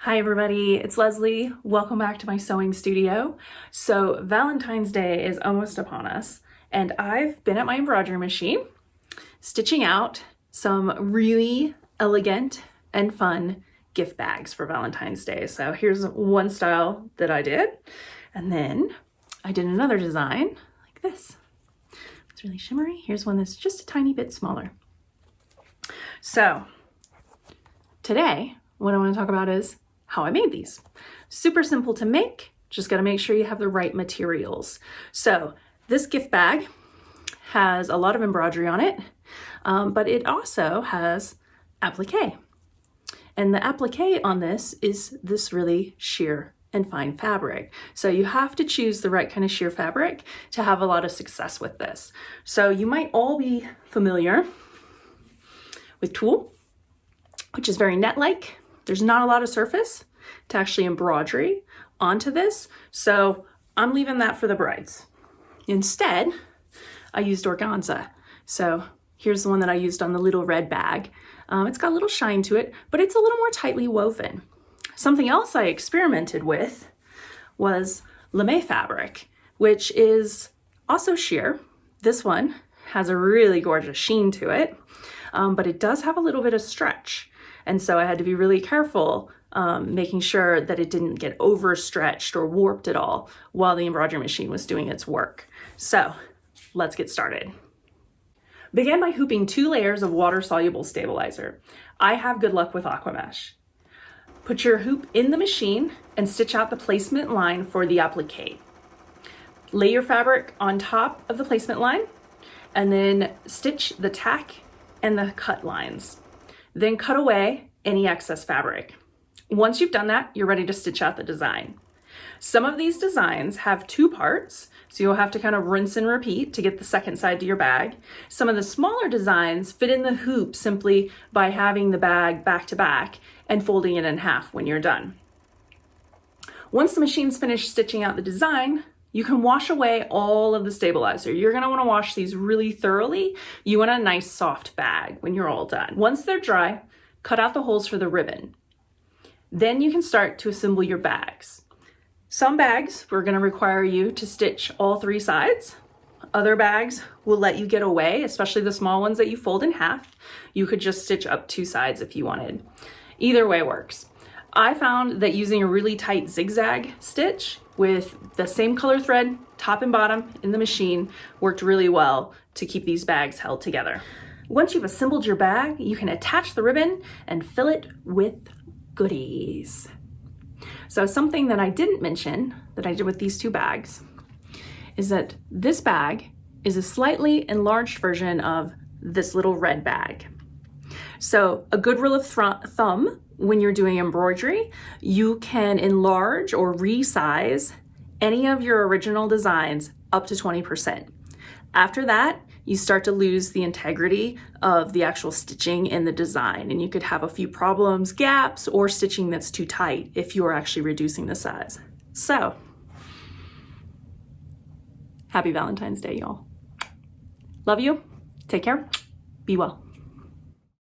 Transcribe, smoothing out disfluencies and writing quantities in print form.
Hi everybody, it's Leslie. Welcome back to my sewing studio. So Valentine's Day is almost upon us and I've been at my embroidery machine stitching out some really elegant and fun gift bags for Valentine's Day. So here's one style that I did, and then I did another design like this. It's really shimmery. Here's one that's just a tiny bit smaller. So today what I want to talk about is how I made these. Super simple to make, just got to make sure you have the right materials. So this gift bag has a lot of embroidery on it, but it also has applique. And the applique on this is this really sheer and fine fabric. So you have to choose the right kind of sheer fabric to have a lot of success with this. So you might all be familiar with tulle, which is very net-like. There's not a lot of surface to actually embroidery onto this, so I'm leaving that for the brides. Instead, I used organza. So here's the one that I used on the little red bag. It's got a little shine to it, but it's a little more tightly woven. Something else I experimented with was lame fabric, which is also sheer. This one has a really gorgeous sheen to it, but it does have a little bit of stretch. And so I had to be really careful making sure that it didn't get overstretched or warped at all while the embroidery machine was doing its work. So let's get started. Begin by hooping 2 layers of water-soluble stabilizer. I have good luck with aqua mesh. Put your hoop in the machine and stitch out the placement line for the applique. Lay your fabric on top of the placement line and then stitch the tack and the cut lines. Then cut away any excess fabric. Once you've done that, you're ready to stitch out the design. Some of these designs have 2 parts, so you'll have to kind of rinse and repeat to get the second side to your bag. Some of the smaller designs fit in the hoop simply by having the bag back to back and folding it in half when you're done. Once the machine's finished stitching out the design, you can wash away all of the stabilizer. You're gonna wanna wash these really thoroughly. You want a nice soft bag when you're all done. Once they're dry, cut out the holes for the ribbon. Then you can start to assemble your bags. Some bags are gonna require you to stitch all 3 sides. Other bags will let you get away, especially the small ones that you fold in half. You could just stitch up 2 sides if you wanted. Either way works. I found that using a really tight zigzag stitch with the same color thread, top and bottom, in the machine worked really well to keep these bags held together. Once you've assembled your bag, you can attach the ribbon and fill it with goodies. So something that I didn't mention that I did with these 2 bags is that this bag is a slightly enlarged version of this little red bag. So a good rule of thumb when you're doing embroidery, you can enlarge or resize any of your original designs up to 20%. After that, you start to lose the integrity of the actual stitching in the design, and you could have a few problems, gaps, or stitching that's too tight if you're actually reducing the size. So, happy Valentine's Day, y'all. Love you. Take care. Be well.